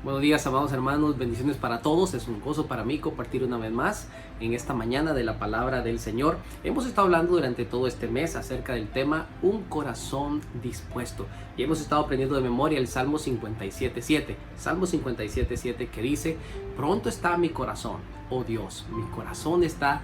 Buenos días, amados hermanos, bendiciones para todos. Es un gozo para mí compartir una vez más en esta mañana de la palabra del Señor. Hemos estado hablando durante todo este mes acerca del tema un corazón dispuesto y hemos estado aprendiendo de memoria el Salmo 57:7. Salmo 57:7 que dice: pronto está mi corazón, oh Dios, mi corazón está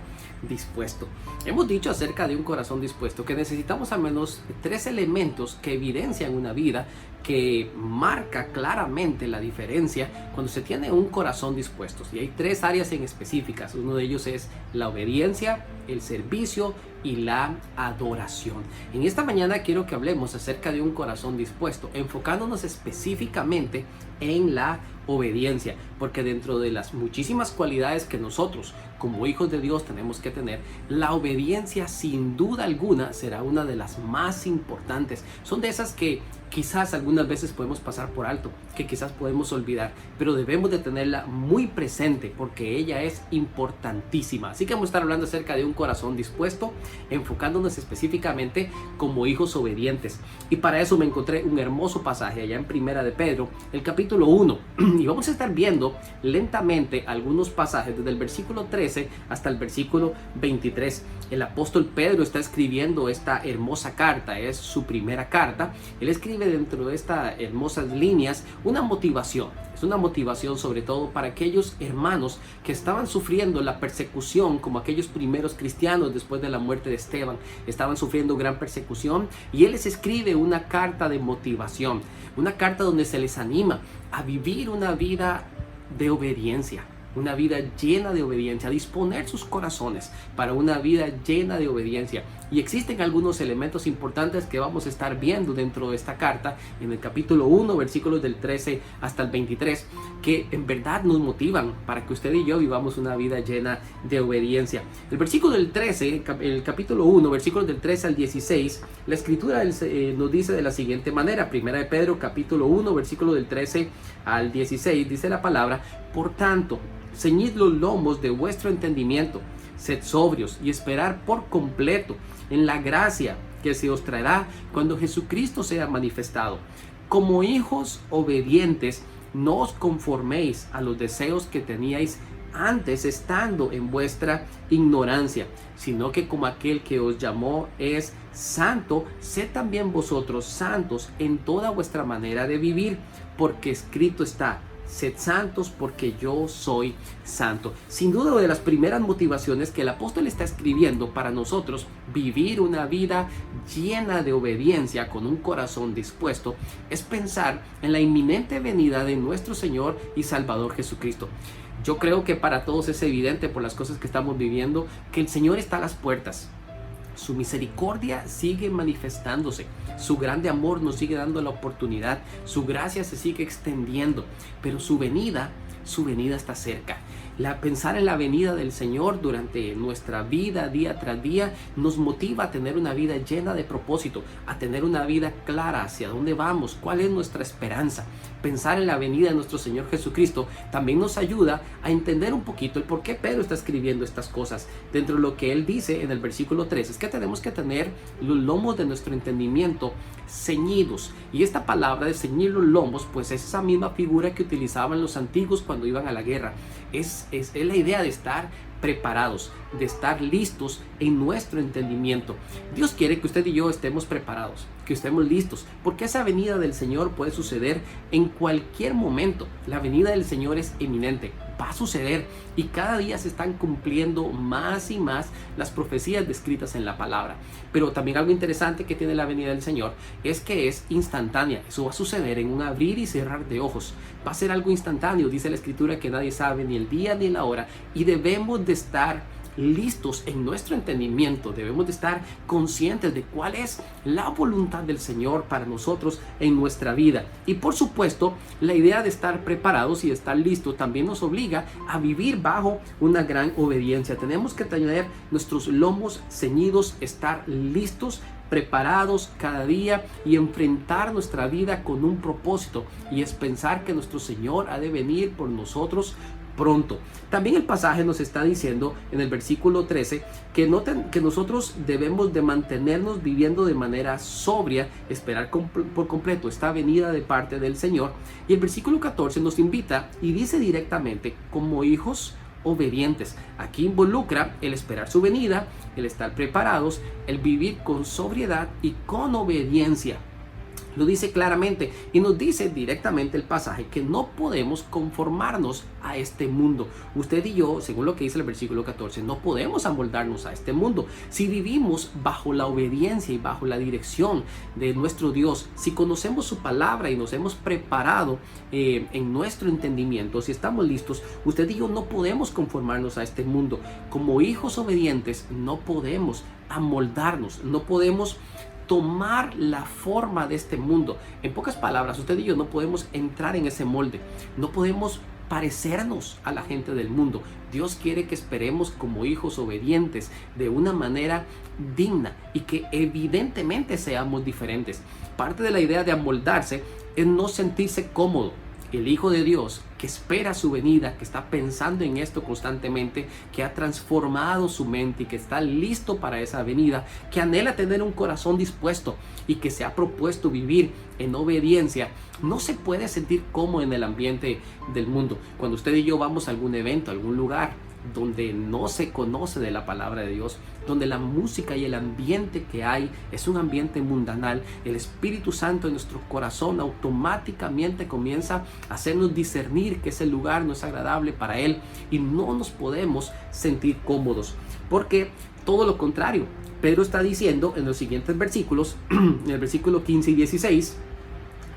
dispuesto. Hemos dicho acerca de un corazón dispuesto que necesitamos al menos 3 elementos que evidencian una vida que marca claramente la diferencia cuando se tiene un corazón dispuesto. Y hay 3 áreas en específicas. Uno de ellos es la obediencia, el servicio y la adoración. En esta mañana quiero que hablemos acerca de un corazón dispuesto, enfocándonos específicamente en la obediencia, porque dentro de las muchísimas cualidades que nosotros como hijos de Dios tenemos que tener, la obediencia sin duda alguna será una de las más importantes. Son de esas que quizás algunas veces podemos pasar por alto, que quizás podemos olvidar, pero debemos de tenerla muy presente porque ella es importantísima. Así que vamos a estar hablando acerca de un corazón dispuesto, enfocándonos específicamente como hijos obedientes. Y para eso me encontré un hermoso pasaje allá en Primera de Pedro, el capítulo 1. Y vamos a estar viendo lentamente algunos pasajes desde el versículo 13 hasta el versículo 23. El apóstol Pedro está escribiendo esta hermosa carta, es su primera carta. Él escribe dentro de estas hermosas líneas una motivación. Es una motivación sobre todo para aquellos hermanos que estaban sufriendo la persecución, como aquellos primeros cristianos después de la muerte de Esteban. Estaban sufriendo gran persecución y él les escribe una carta de motivación, una carta donde se les anima a vivir una vida de obediencia. Una vida llena de obediencia, a disponer sus corazones para una vida llena de obediencia. Y existen algunos elementos importantes que vamos a estar viendo dentro de esta carta, en el capítulo 1, versículos del 13 hasta el 23, que en verdad nos motivan para que usted y yo vivamos una vida llena de obediencia. El versículo del 13, el capítulo 1, versículos del 13 al 16, la escritura nos dice de la siguiente manera. Primera de Pedro, capítulo 1, versículo del 13 al 16, dice la palabra: por tanto, ceñid los lomos de vuestro entendimiento, sed sobrios y esperar por completo en la gracia que se os traerá cuando Jesucristo sea manifestado. Como hijos obedientes, no os conforméis a los deseos que teníais antes estando en vuestra ignorancia, sino que como aquel que os llamó es santo, sed también vosotros santos en toda vuestra manera de vivir, porque escrito está: sed santos porque yo soy santo. Sin duda, una de las primeras motivaciones que el apóstol está escribiendo para nosotros vivir una vida llena de obediencia con un corazón dispuesto es pensar en la inminente venida de nuestro Señor y Salvador Jesucristo. Yo creo que para todos es evidente por las cosas que estamos viviendo que el Señor está a las puertas. Su misericordia sigue manifestándose, su grande amor nos sigue dando la oportunidad, su gracia se sigue extendiendo, pero su venida está cerca. Pensar en la venida del Señor durante nuestra vida día tras día nos motiva a tener una vida llena de propósito, a tener una vida clara hacia dónde vamos, cuál es nuestra esperanza. Pensar en la venida de nuestro Señor Jesucristo también nos ayuda a entender un poquito el por qué Pedro está escribiendo estas cosas. Dentro de lo que él dice en el versículo 3 es que tenemos que tener los lomos de nuestro entendimiento ceñidos. Y esta palabra de ceñir los lomos, pues es esa misma figura que utilizaban los antiguos cuando iban a la guerra. Es la idea de estar preparados, de estar listos en nuestro entendimiento. Dios quiere que usted y yo estemos preparados, que estemos listos, porque esa venida del Señor puede suceder en cualquier momento. La venida del Señor es inminente, va a suceder, y cada día se están cumpliendo más y más las profecías descritas en la palabra. Pero también algo interesante que tiene la venida del Señor es que es instantánea. Eso va a suceder en un abrir y cerrar de ojos. Va a ser algo instantáneo. Dice la Escritura que nadie sabe ni el día ni la hora, y debemos de estar listos en nuestro entendimiento. Debemos de estar conscientes de cuál es la voluntad del Señor para nosotros en nuestra vida. Y por supuesto, la idea de estar preparados y de estar listos también nos obliga a vivir bajo una gran obediencia. Tenemos que tener nuestros lomos ceñidos, estar listos, preparados cada día y enfrentar nuestra vida con un propósito, y es pensar que nuestro Señor ha de venir por nosotros pronto. También el pasaje nos está diciendo en el versículo 13 que nosotros debemos de mantenernos viviendo de manera sobria, esperar por completo esta venida de parte del Señor. Y el versículo 14 nos invita y dice directamente, como hijos obedientes. Aquí involucra el esperar su venida, el estar preparados, el vivir con sobriedad y con obediencia. Lo dice claramente y nos dice directamente el pasaje que no podemos conformarnos a este mundo. Usted y yo, según lo que dice el versículo 14, no podemos amoldarnos a este mundo. Si vivimos bajo la obediencia y bajo la dirección de nuestro Dios, si conocemos su palabra y nos hemos preparado en nuestro entendimiento, si estamos listos, usted y yo no podemos conformarnos a este mundo. Como hijos obedientes no podemos amoldarnos, no podemos tomar la forma de este mundo. En pocas palabras, usted y yo no podemos entrar en ese molde, no podemos parecernos a la gente del mundo. Dios quiere que esperemos como hijos obedientes de una manera digna y que evidentemente seamos diferentes. Parte de la idea de amoldarse es no sentirse cómodo. El Hijo de Dios que espera su venida, que está pensando en esto constantemente, que ha transformado su mente y que está listo para esa venida, que anhela tener un corazón dispuesto y que se ha propuesto vivir en obediencia, no se puede sentir cómodo en el ambiente del mundo. Cuando usted y yo vamos a algún evento, a algún lugar donde no se conoce de la palabra de Dios, donde la música y el ambiente que hay es un ambiente mundanal, el Espíritu Santo en nuestro corazón automáticamente comienza a hacernos discernir que ese lugar no es agradable para Él y no nos podemos sentir cómodos, porque todo lo contrario. Pedro está diciendo en los siguientes versículos, en el versículo 15 y 16,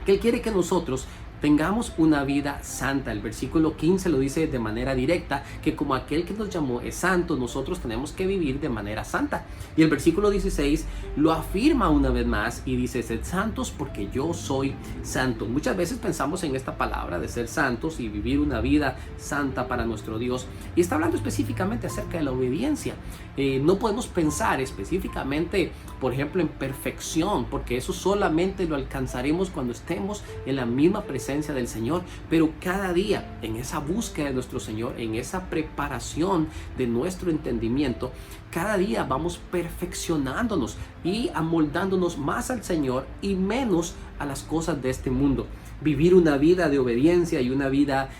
que Él quiere que nosotros tengamos una vida santa. El versículo 15 lo dice de manera directa, que como aquel que nos llamó es santo, nosotros tenemos que vivir de manera santa. Y el versículo 16 lo afirma una vez más y dice, sed santos porque yo soy santo. Muchas veces pensamos en esta palabra de ser santos y vivir una vida santa para nuestro Dios. Y está hablando específicamente acerca de la obediencia. No podemos pensar específicamente, por ejemplo, en perfección, porque eso solamente lo alcanzaremos cuando estemos en la misma presencia del Señor, pero cada día en esa búsqueda de nuestro Señor, en esa preparación de nuestro entendimiento, cada día vamos perfeccionándonos y amoldándonos más al Señor y menos a las cosas de este mundo. Vivir una vida de obediencia y una vida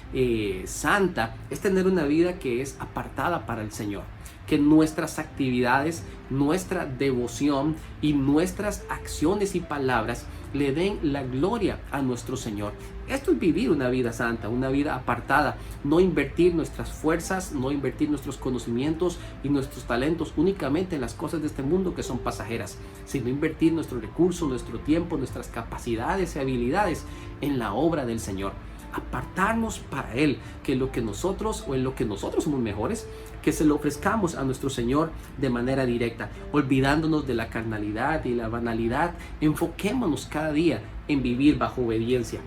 santa es tener una vida que es apartada para el Señor. Que nuestras actividades, nuestra devoción y nuestras acciones y palabras le den la gloria a nuestro Señor. Esto es vivir una vida santa, una vida apartada, no invertir nuestras fuerzas, no invertir nuestros conocimientos y nuestros talentos únicamente en las cosas de este mundo que son pasajeras, sino invertir nuestros recursos, nuestro tiempo, nuestras capacidades y habilidades en la obra del Señor. Apartarnos para Él, que lo que nosotros o en lo que nosotros somos mejores, que se lo ofrezcamos a nuestro Señor de manera directa, olvidándonos de la carnalidad y la banalidad. Enfoquémonos cada día en vivir bajo obediencia.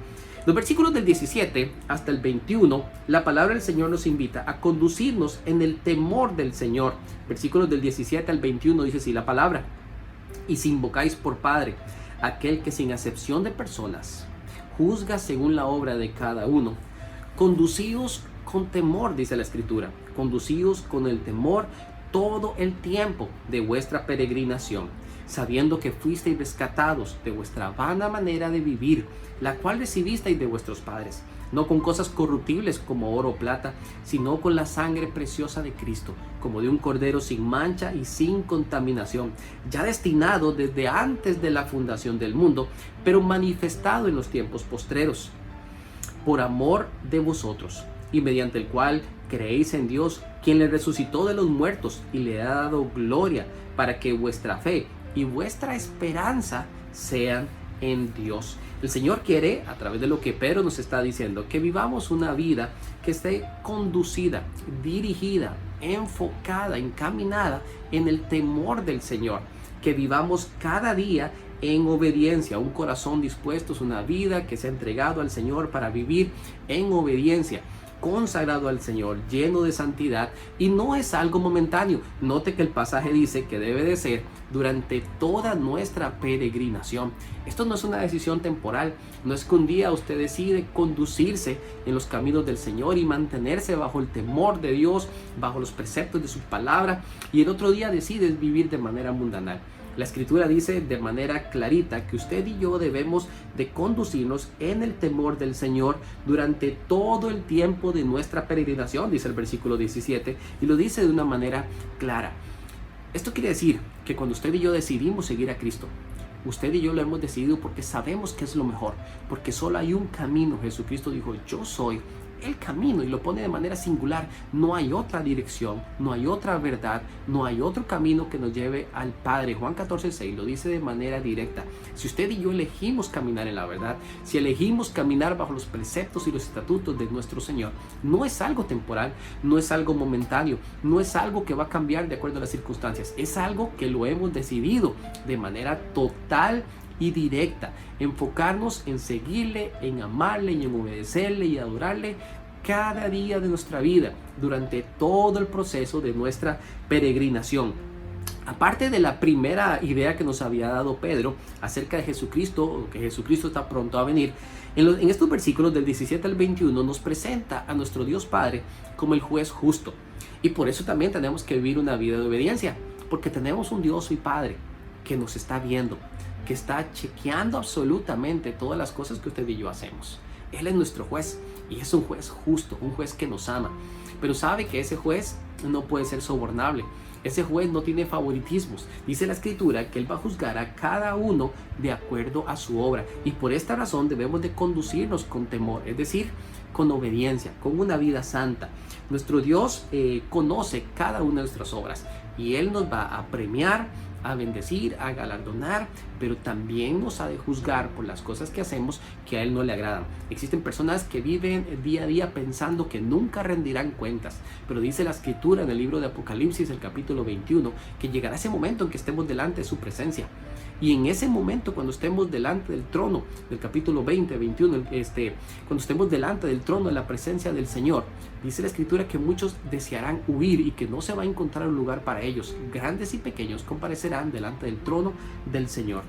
Los versículos del 17 hasta el 21, la palabra del Señor nos invita a conducirnos en el temor del Señor. Versículos del 17 al 21 dice así la palabra: y si invocáis por Padre aquel que sin acepción de personas juzga según la obra de cada uno, conducíos con temor, dice la Escritura, conducíos con el temor todo el tiempo de vuestra peregrinación, sabiendo que fuisteis rescatados de vuestra vana manera de vivir, la cual recibisteis de vuestros padres, no con cosas corruptibles como oro o plata, sino con la sangre preciosa de Cristo, como de un cordero sin mancha y sin contaminación, ya destinado desde antes de la fundación del mundo, pero manifestado en los tiempos postreros, por amor de vosotros, y mediante el cual creéis en Dios, quien le resucitó de los muertos y le ha dado gloria, para que vuestra fe y vuestra esperanza sean en Dios. El Señor quiere, a través de lo que Pedro nos está diciendo, que vivamos una vida que esté conducida, dirigida, enfocada, encaminada en el temor del Señor. Que vivamos cada día en obediencia, un corazón dispuesto, una vida que se ha entregado al Señor para vivir en obediencia. consagrado al Señor, lleno de santidad, y no es algo momentáneo. Note que el pasaje dice que debe de ser durante toda nuestra peregrinación. Esto no es una decisión temporal, no es que un día usted decide conducirse en los caminos del Señor y mantenerse bajo el temor de Dios, bajo los preceptos de su palabra, y el otro día decides vivir de manera mundanal. La Escritura dice de manera clarita que usted y yo debemos de conducirnos en el temor del Señor durante todo el tiempo de nuestra peregrinación, dice el versículo 17, y lo dice de una manera clara. Esto quiere decir que cuando usted y yo decidimos seguir a Cristo, usted y yo lo hemos decidido porque sabemos que es lo mejor, porque solo hay un camino. Jesucristo dijo, yo soy el camino, y lo pone de manera singular. No hay otra dirección, no hay otra verdad, no hay otro camino que nos lleve al Padre. Juan 14:6 lo dice de manera directa. Si usted y yo elegimos caminar en la verdad, si elegimos caminar bajo los preceptos y los estatutos de nuestro Señor, no es algo temporal, no es algo momentáneo, no es algo que va a cambiar de acuerdo a las circunstancias, es algo que lo hemos decidido de manera total y directa, enfocarnos en seguirle, en amarle y en obedecerle y adorarle cada día de nuestra vida durante todo el proceso de nuestra peregrinación. Aparte de la primera idea que nos había dado Pedro acerca de Jesucristo, que Jesucristo está pronto a venir, en estos versículos del 17 al 21 nos presenta a nuestro Dios Padre como el juez justo, y por eso también tenemos que vivir una vida de obediencia, porque tenemos un Dios y Padre que nos está viendo, que está chequeando absolutamente todas las cosas que usted y yo hacemos. Él es nuestro juez, y es un juez justo, un juez que nos ama, pero sabe que ese juez no puede ser sobornable. Ese juez no tiene favoritismos. Dice la Escritura que Él va a juzgar a cada uno de acuerdo a su obra, y por esta razón debemos de conducirnos con temor, es decir, con obediencia, con una vida santa. Nuestro Dios conoce cada una de nuestras obras, y Él nos va a premiar, a bendecir, a galardonar, pero también nos ha de juzgar por las cosas que hacemos que a Él no le agradan. Existen personas que viven día a día pensando que nunca rendirán cuentas, pero dice la Escritura en el libro de Apocalipsis, el capítulo 21, que llegará ese momento en que estemos delante de su presencia. Y en ese momento, cuando estemos delante del trono, del capítulo 20, 21, cuando estemos delante del trono de la presencia del Señor, dice la Escritura que muchos desearán huir y que no se va a encontrar un lugar para ellos. Grandes y pequeños comparecerán delante del trono del Señor.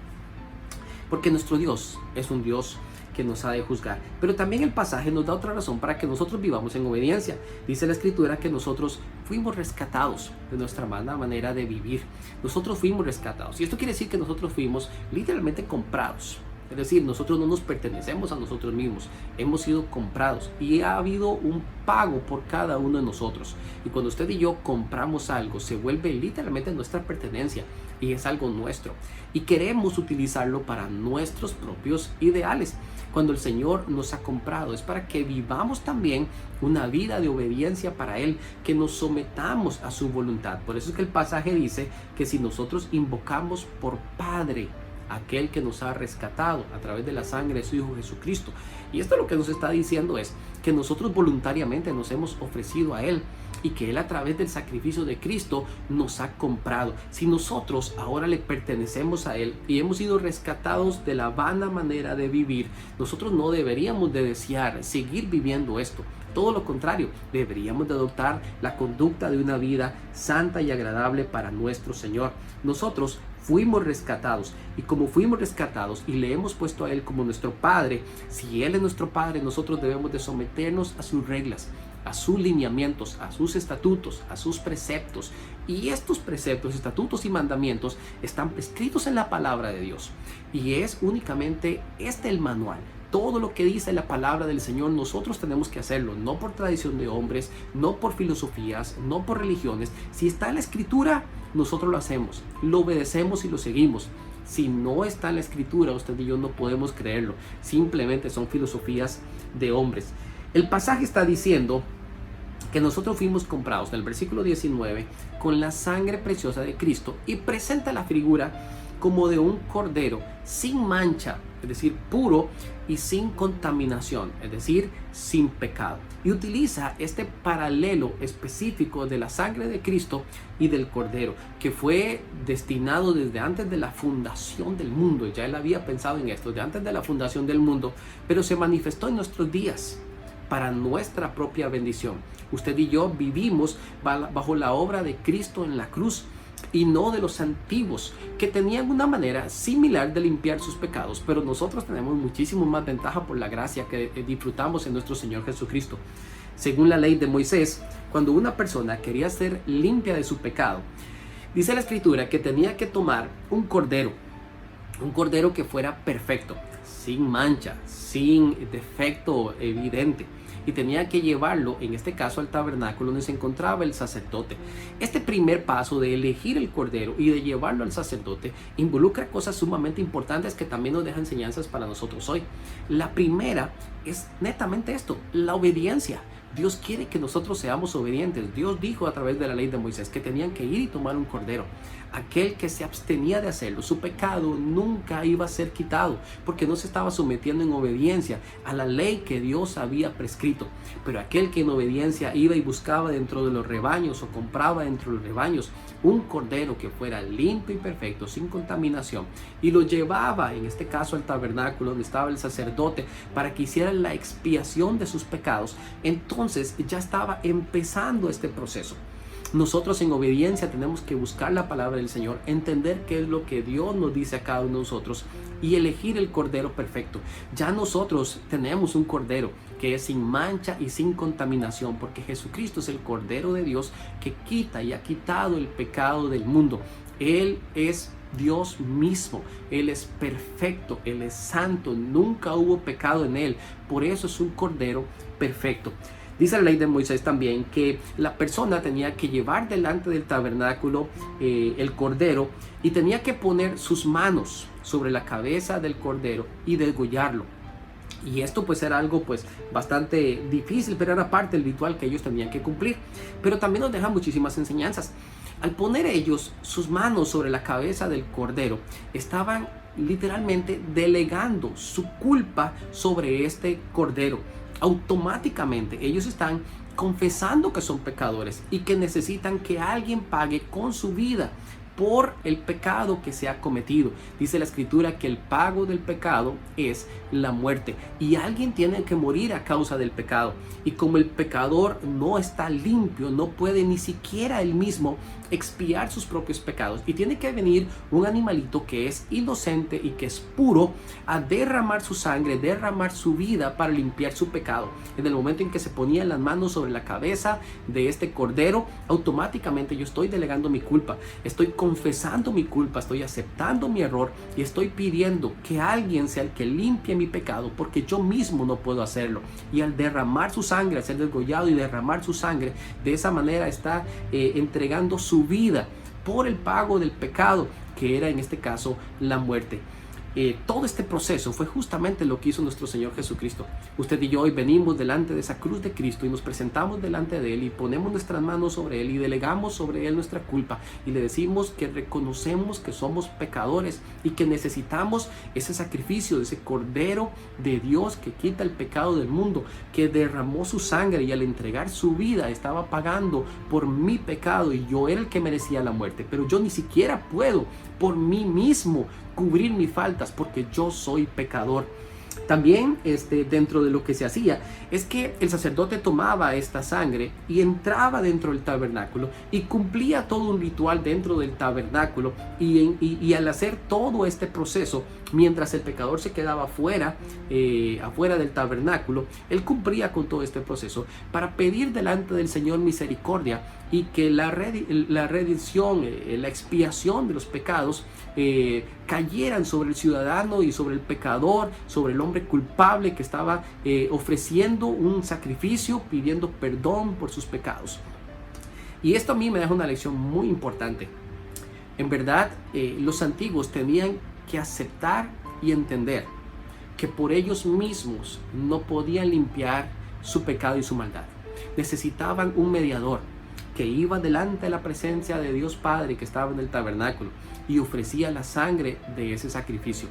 Porque nuestro Dios es un Dios que nos ha de juzgar. Pero también el pasaje nos da otra razón para que nosotros vivamos en obediencia. Dice la Escritura que nosotros fuimos rescatados de nuestra mala manera de vivir. Nosotros fuimos rescatados. Y esto quiere decir que nosotros fuimos literalmente comprados. Es decir, nosotros no nos pertenecemos a nosotros mismos, hemos sido comprados y ha habido un pago por cada uno de nosotros. Y cuando usted y yo compramos algo, se vuelve literalmente nuestra pertenencia y es algo nuestro. Y queremos utilizarlo para nuestros propios ideales. Cuando el Señor nos ha comprado es para que vivamos también una vida de obediencia para Él, que nos sometamos a su voluntad. Por eso es que el pasaje dice que si nosotros invocamos por Padre, aquel que nos ha rescatado a través de la sangre de su Hijo Jesucristo. Y esto lo que nos está diciendo es que nosotros voluntariamente nos hemos ofrecido a Él y que Él a través del sacrificio de Cristo nos ha comprado. Si nosotros ahora le pertenecemos a Él y hemos sido rescatados de la vana manera de vivir, nosotros no deberíamos de desear seguir viviendo esto. Todo lo contrario, deberíamos de adoptar la conducta de una vida santa y agradable para nuestro Señor. Nosotros fuimos rescatados, y como fuimos rescatados y le hemos puesto a Él como nuestro Padre, si Él es nuestro Padre, nosotros debemos de someternos a sus reglas, a sus lineamientos, a sus estatutos, a sus preceptos. Y estos preceptos, estatutos y mandamientos están escritos en la palabra de Dios, y es únicamente el manual. Todo lo que dice la palabra del Señor, nosotros tenemos que hacerlo, no por tradición de hombres, no por filosofías, no por religiones. Si está en la Escritura, nosotros lo hacemos, lo obedecemos y lo seguimos. Si no está en la Escritura, usted y yo no podemos creerlo. Simplemente son filosofías de hombres. El pasaje está diciendo que nosotros fuimos comprados, en el versículo 19, con la sangre preciosa de Cristo, y presenta la figura como de un cordero sin mancha, es decir, puro y sin contaminación, es decir, sin pecado. Y utiliza este paralelo específico de la sangre de Cristo y del cordero, que fue destinado desde antes de la fundación del mundo. Ya Él había pensado en esto, de antes de la fundación del mundo, pero se manifestó en nuestros días para nuestra propia bendición. Usted y yo vivimos bajo la obra de Cristo en la cruz y no de los antiguos, que tenían una manera similar de limpiar sus pecados, pero nosotros tenemos muchísimo más ventaja por la gracia que disfrutamos en nuestro Señor Jesucristo. Según la ley de Moisés, cuando una persona quería ser limpia de su pecado, dice la Escritura que tenía que tomar un cordero que fuera perfecto, sin mancha, sin defecto evidente, y tenía que llevarlo, en este caso, al tabernáculo donde se encontraba el sacerdote. Este primer paso de elegir el cordero y de llevarlo al sacerdote involucra cosas sumamente importantes que también nos dejan enseñanzas para nosotros hoy. La primera es netamente esto: la obediencia. Dios quiere que nosotros seamos obedientes. Dios dijo a través de la ley de Moisés que tenían que ir y tomar un cordero. Aquel que se abstenía de hacerlo, su pecado nunca iba a ser quitado, porque no se estaba sometiendo en obediencia a la ley que Dios había prescrito. Pero aquel que en obediencia iba y buscaba dentro de los rebaños o compraba dentro de los rebaños un cordero que fuera limpio y perfecto, sin contaminación, y lo llevaba, en este caso, al tabernáculo donde estaba el sacerdote para que hiciera la expiación de sus pecados, entonces ya estaba empezando este proceso. Nosotros en obediencia tenemos que buscar la palabra del Señor, entender qué es lo que Dios nos dice a cada uno de nosotros y elegir el cordero perfecto. Ya nosotros tenemos un cordero que es sin mancha y sin contaminación, porque Jesucristo es el Cordero de Dios que quita y ha quitado el pecado del mundo. Él es Dios mismo, Él es perfecto, Él es santo, nunca hubo pecado en Él, por eso es un cordero perfecto. Dice la ley de Moisés también que la persona tenía que llevar delante del tabernáculo el cordero y tenía que poner sus manos sobre la cabeza del cordero y degollarlo. Y esto pues era algo pues bastante difícil, pero era parte del ritual que ellos tenían que cumplir. Pero también nos deja muchísimas enseñanzas. Al poner ellos sus manos sobre la cabeza del cordero, estaban literalmente delegando su culpa sobre este cordero. Automáticamente ellos están confesando que son pecadores y que necesitan que alguien pague con su vida por el pecado que se ha cometido. Dice la Escritura que el pago del pecado es la muerte y alguien tiene que morir a causa del pecado, y como el pecador no está limpio, no puede ni siquiera él mismo expiar sus propios pecados, y tiene que venir un animalito que es inocente y que es puro a derramar su sangre, derramar su vida para limpiar su pecado. En el momento en que se ponían las manos sobre la cabeza de este cordero, automáticamente yo estoy delegando mi culpa, estoy confesando mi culpa, estoy aceptando mi error y estoy pidiendo que alguien sea el que limpie mi pecado, porque yo mismo no puedo hacerlo. Y al derramar su sangre, al ser degollado y derramar su sangre, de esa manera está entregando su vida por el pago del pecado, que era en este caso la muerte. Todo este proceso fue justamente lo que hizo nuestro Señor Jesucristo. Usted y yo hoy venimos delante de esa cruz de Cristo y nos presentamos delante de Él y ponemos nuestras manos sobre Él y delegamos sobre Él nuestra culpa y le decimos que reconocemos que somos pecadores y que necesitamos ese sacrificio de ese Cordero de Dios que quita el pecado del mundo, que derramó su sangre y al entregar su vida estaba pagando por mi pecado, y yo era el que merecía la muerte, pero yo ni siquiera puedo por mí mismo cubrir mis faltas porque yo soy pecador. También dentro de lo que se hacía es que el sacerdote tomaba esta sangre y entraba dentro del tabernáculo y cumplía todo un ritual dentro del tabernáculo, y al hacer todo este proceso, mientras el pecador se quedaba afuera del tabernáculo, él cumplía con todo este proceso para pedir delante del Señor misericordia y que la redención, la expiación de los pecados cayeran sobre el ciudadano y sobre el pecador, sobre el hombre culpable que estaba ofreciendo un sacrificio, pidiendo perdón por sus pecados. Y esto a mí me deja una lección muy importante. En verdad, los antiguos tenían que aceptar y entender que por ellos mismos no podían limpiar su pecado y su maldad. Necesitaban un mediador que iba delante de la presencia de Dios Padre que estaba en el tabernáculo y ofrecía la sangre de ese sacrificio.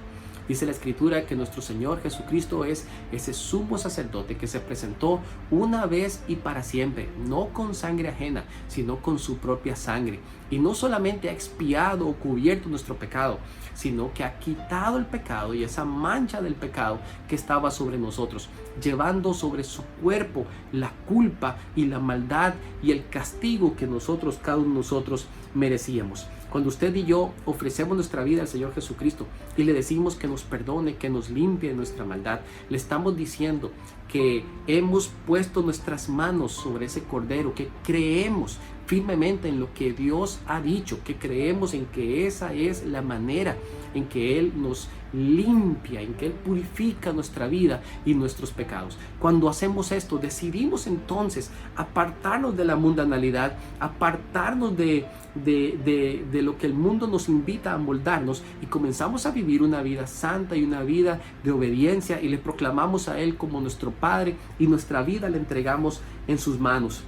Dice la Escritura que nuestro Señor Jesucristo es ese sumo sacerdote que se presentó una vez y para siempre, no con sangre ajena, sino con su propia sangre. Y no solamente ha expiado o cubierto nuestro pecado, sino que ha quitado el pecado y esa mancha del pecado que estaba sobre nosotros, llevando sobre su cuerpo la culpa y la maldad y el castigo que nosotros, cada uno de nosotros, merecíamos. Cuando usted y yo ofrecemos nuestra vida al Señor Jesucristo y le decimos que nos perdone, que nos limpie de nuestra maldad, le estamos diciendo que hemos puesto nuestras manos sobre ese cordero, que creemos firmemente en lo que Dios ha dicho, que creemos en que esa es la manera en que Él nos limpia, en que Él purifica nuestra vida y nuestros pecados. Cuando hacemos esto, decidimos entonces apartarnos de la mundanalidad, apartarnos de lo que el mundo nos invita a moldarnos y comenzamos a vivir una vida santa y una vida de obediencia y le proclamamos a Él como nuestro Padre y nuestra vida la entregamos en sus manos.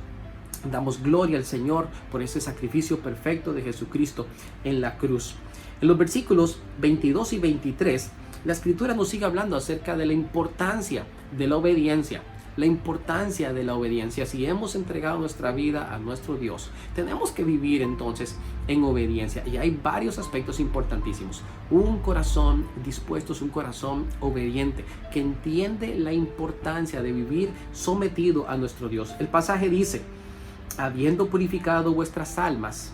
Damos gloria al Señor por ese sacrificio perfecto de Jesucristo en la cruz. En los versículos 22 y 23, la Escritura nos sigue hablando acerca de la importancia de la obediencia. La importancia de la obediencia. Si hemos entregado nuestra vida a nuestro Dios, tenemos que vivir entonces en obediencia. Y hay varios aspectos importantísimos. Un corazón dispuesto es un corazón obediente, que entiende la importancia de vivir sometido a nuestro Dios. El pasaje dice: habiendo purificado vuestras almas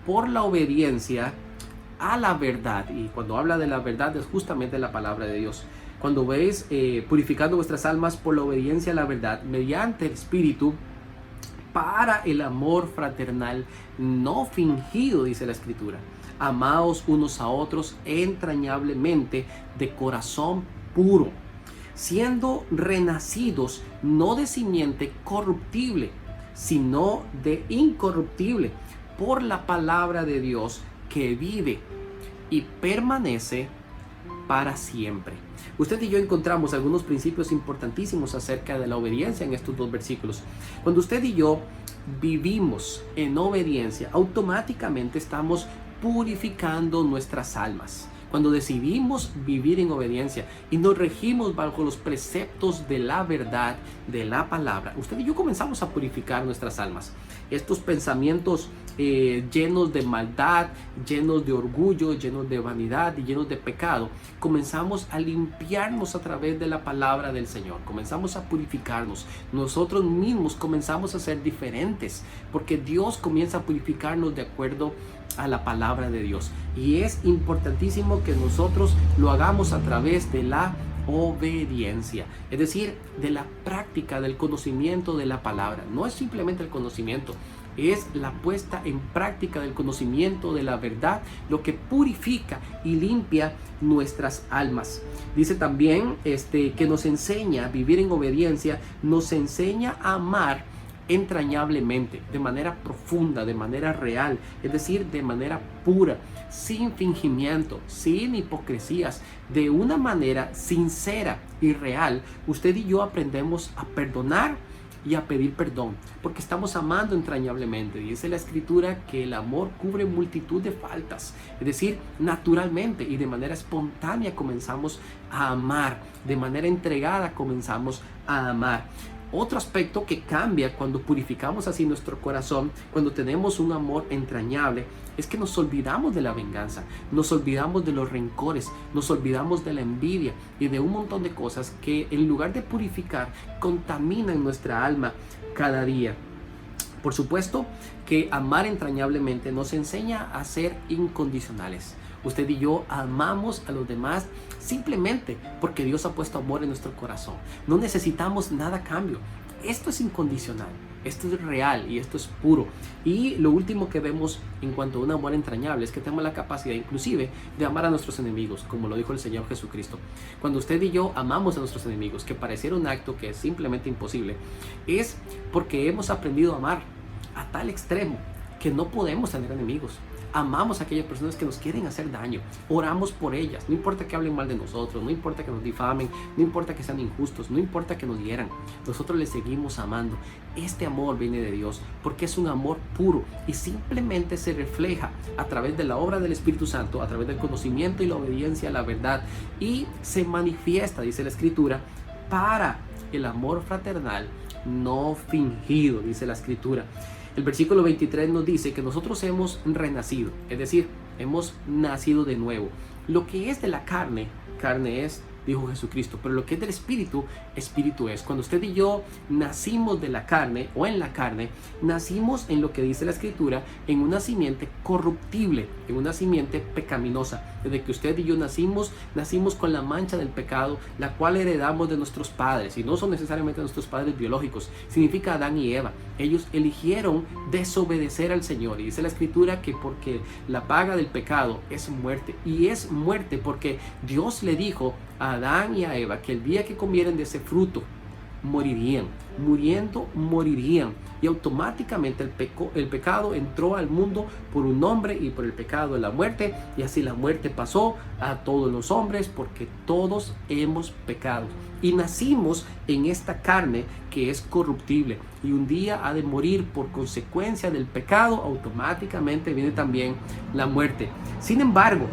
por la obediencia a la verdad. Y cuando habla de la verdad es justamente la palabra de Dios. Cuando veis purificando vuestras almas por la obediencia a la verdad, mediante el Espíritu, para el amor fraternal no fingido, dice la Escritura. Amaos unos a otros entrañablemente de corazón puro, siendo renacidos no de simiente corruptible, sino de incorruptible, por la palabra de Dios que vive y permanece para siempre. Usted y yo encontramos algunos principios importantísimos acerca de la obediencia en estos dos versículos. Cuando usted y yo vivimos en obediencia, automáticamente estamos purificando nuestras almas. Cuando decidimos vivir en obediencia y nos regimos bajo los preceptos de la verdad, de la palabra, usted y yo comenzamos a purificar nuestras almas. Estos pensamientos llenos de maldad, llenos de orgullo, llenos de vanidad y llenos de pecado, comenzamos a limpiarnos a través de la palabra del Señor. Comenzamos a purificarnos. Nosotros mismos comenzamos a ser diferentes, porque Dios comienza a purificarnos de acuerdo a la palabra de Dios. Y es importantísimo que nosotros lo hagamos a través de la obediencia, es decir, de la práctica, del conocimiento de la palabra. No es simplemente el conocimiento, es la puesta en práctica del conocimiento de la verdad lo que purifica y limpia nuestras almas. Dice también que nos enseña a vivir en obediencia, nos enseña a amar entrañablemente, de manera profunda, de manera real, es decir, de manera pura, sin fingimiento, sin hipocresías, de una manera sincera y real. Usted y yo aprendemos a perdonar y a pedir perdón, porque estamos amando entrañablemente. Dice la Escritura que el amor cubre multitud de faltas, es decir, naturalmente y de manera espontánea comenzamos a amar, de manera entregada comenzamos a amar. Otro aspecto que cambia cuando purificamos así nuestro corazón, cuando tenemos un amor entrañable, es que nos olvidamos de la venganza, nos olvidamos de los rencores, nos olvidamos de la envidia y de un montón de cosas que en lugar de purificar, contaminan nuestra alma cada día. Por supuesto que amar entrañablemente nos enseña a ser incondicionales. Usted y yo amamos a los demás simplemente porque Dios ha puesto amor en nuestro corazón. No necesitamos nada a cambio. Esto es incondicional, esto es real y esto es puro. Y lo último que vemos en cuanto a un amor entrañable es que tenemos la capacidad inclusive de amar a nuestros enemigos, como lo dijo el Señor Jesucristo. Cuando usted y yo amamos a nuestros enemigos, que pareciera un acto que es simplemente imposible, es porque hemos aprendido a amar a tal extremo que no podemos tener enemigos. amamos a aquellas personas que nos quieren hacer daño, oramos por ellas, no importa que hablen mal de nosotros, no importa que nos difamen, no importa que sean injustos, no importa que nos hieran, nosotros les seguimos amando. Este amor viene de Dios porque es un amor puro y simplemente se refleja a través de la obra del Espíritu Santo, a través del conocimiento y la obediencia a la verdad, y se manifiesta, dice la Escritura, para el amor fraternal no fingido, dice la Escritura. El versículo 23 nos dice que nosotros hemos renacido, es decir, hemos nacido de nuevo. Lo que es de la carne, carne es, dijo Jesucristo, pero lo que es del Espíritu, Espíritu es. Cuando usted y yo nacimos de la carne o en la carne, nacimos en lo que dice la Escritura, en una simiente corruptible, en una simiente pecaminosa. Desde que usted y yo nacimos con la mancha del pecado, la cual heredamos de nuestros padres, y no son necesariamente nuestros padres biológicos, significa Adán y Eva. Ellos eligieron desobedecer al Señor, y dice la Escritura que porque la paga del pecado es muerte, y es muerte porque Dios le dijo a Adán y a Eva que el día que comieran de ese fruto morirían, muriendo morirían, y automáticamente el pecado entró al mundo por un hombre, y por el pecado de la muerte, y así la muerte pasó a todos los hombres porque todos hemos pecado y nacimos en esta carne que es corruptible y un día ha de morir por consecuencia del pecado. Automáticamente viene también la muerte. Sin embargo,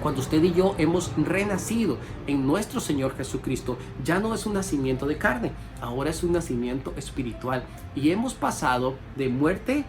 cuando usted y yo hemos renacido en nuestro Señor Jesucristo, ya no es un nacimiento de carne, ahora es un nacimiento espiritual, y hemos pasado de muerte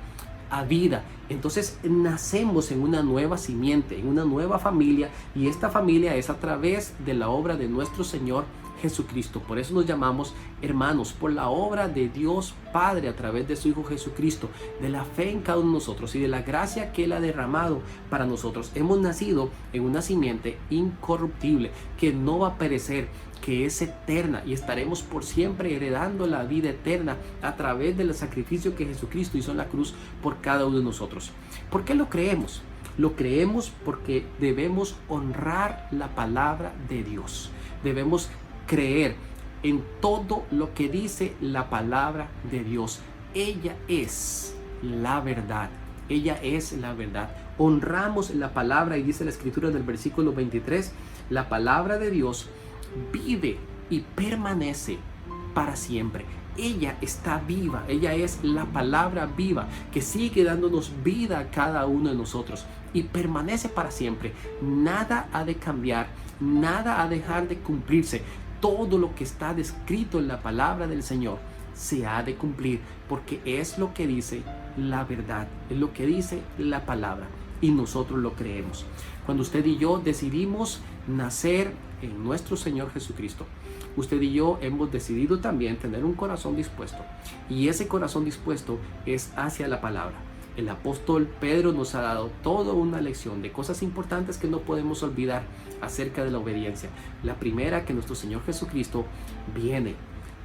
a vida. Entonces nacemos en una nueva simiente, en una nueva familia, y esta familia es a través de la obra de nuestro Señor Jesucristo. Por eso nos llamamos hermanos, por la obra de Dios Padre a través de su Hijo Jesucristo, de la fe en cada uno de nosotros y de la gracia que Él ha derramado para nosotros. Hemos nacido en una simiente incorruptible que no va a perecer, que es eterna, y estaremos por siempre heredando la vida eterna a través del sacrificio que Jesucristo hizo en la cruz por cada uno de nosotros. ¿Por qué lo creemos? Lo creemos porque debemos honrar la palabra de Dios. Debemos creer en todo lo que dice la palabra de Dios. Ella es la verdad. Ella es la verdad. Honramos la palabra, y dice la Escritura en el versículo 23, la palabra de Dios vive y permanece para siempre. Ella está viva, ella es la palabra viva que sigue dándonos vida a cada uno de nosotros y permanece para siempre. Nada ha de cambiar, nada ha de dejar de cumplirse. Todo lo que está descrito en la palabra del Señor se ha de cumplir, porque es lo que dice la verdad, es lo que dice la palabra, y nosotros lo creemos. Cuando usted y yo decidimos nacer en nuestro Señor Jesucristo, usted y yo hemos decidido también tener un corazón dispuesto, y ese corazón dispuesto es hacia la palabra. El apóstol Pedro nos ha dado toda una lección de cosas importantes que no podemos olvidar acerca de la obediencia. La primera, que nuestro Señor Jesucristo viene,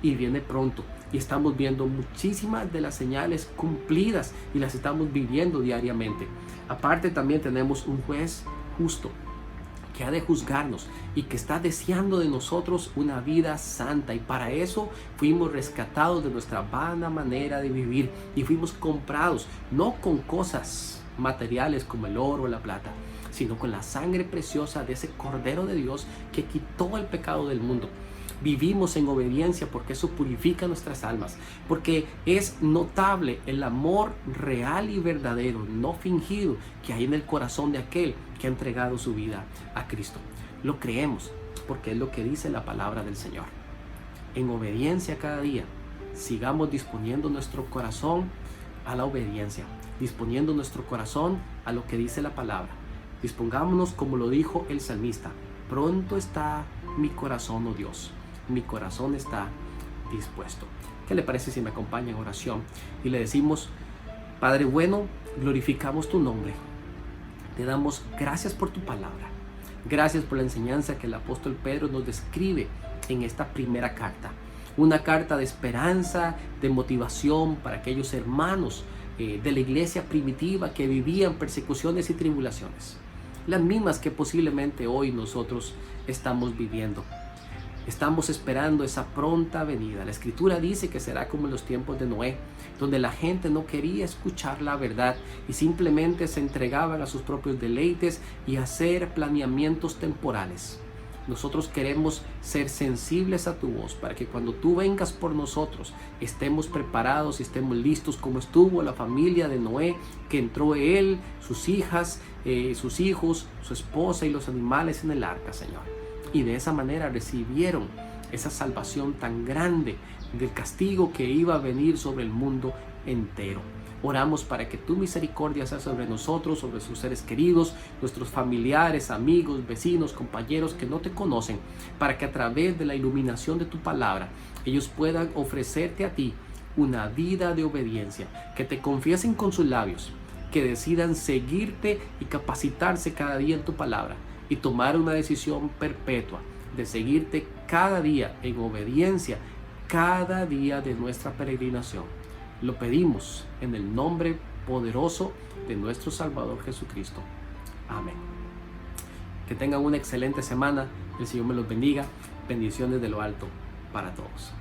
y viene pronto, y estamos viendo muchísimas de las señales cumplidas y las estamos viviendo diariamente. Aparte, también tenemos un juez justo que ha de juzgarnos y que está deseando de nosotros una vida santa, y para eso fuimos rescatados de nuestra vana manera de vivir y fuimos comprados no con cosas materiales como el oro o la plata, sino con la sangre preciosa de ese Cordero de Dios que quitó el pecado del mundo. Vivimos en obediencia porque eso purifica nuestras almas, porque es notable el amor real y verdadero, no fingido, que hay en el corazón de aquel que ha entregado su vida a Cristo. Lo creemos porque es lo que dice la palabra del Señor. En obediencia cada día, sigamos disponiendo nuestro corazón a la obediencia, disponiendo nuestro corazón a lo que dice la palabra. Dispongámonos como lo dijo el salmista: pronto está mi corazón, oh Dios, mi corazón está dispuesto. ¿Qué le parece si me acompaña en oración y le decimos: Padre bueno, glorificamos tu nombre, te damos gracias por tu palabra, gracias por la enseñanza que el apóstol Pedro nos describe en esta primera carta, una carta de esperanza, de motivación para aquellos hermanos de la iglesia primitiva que vivían persecuciones y tribulaciones, las mismas que posiblemente hoy nosotros estamos viviendo. Estamos esperando esa pronta venida. La Escritura dice que será como en los tiempos de Noé, donde la gente no quería escuchar la verdad y simplemente se entregaban a sus propios deleites y a hacer planeamientos temporales. Nosotros queremos ser sensibles a tu voz para que cuando tú vengas por nosotros estemos preparados y estemos listos, como estuvo la familia de Noé, que entró él, sus hijas, sus hijos, su esposa y los animales en el arca, Señor. Y de esa manera recibieron esa salvación tan grande del castigo que iba a venir sobre el mundo entero. Oramos para que tu misericordia sea sobre nosotros, sobre sus seres queridos, nuestros familiares, amigos, vecinos, compañeros que no te conocen, para que a través de la iluminación de tu palabra ellos puedan ofrecerte a ti una vida de obediencia, que te confiesen con sus labios, que decidan seguirte y capacitarse cada día en tu palabra y tomar una decisión perpetua de seguirte cada día en obediencia, cada día de nuestra peregrinación. Lo pedimos en el nombre poderoso de nuestro Salvador Jesucristo. Amén. Que tengan una excelente semana. El Señor me los bendiga. Bendiciones de lo alto para todos.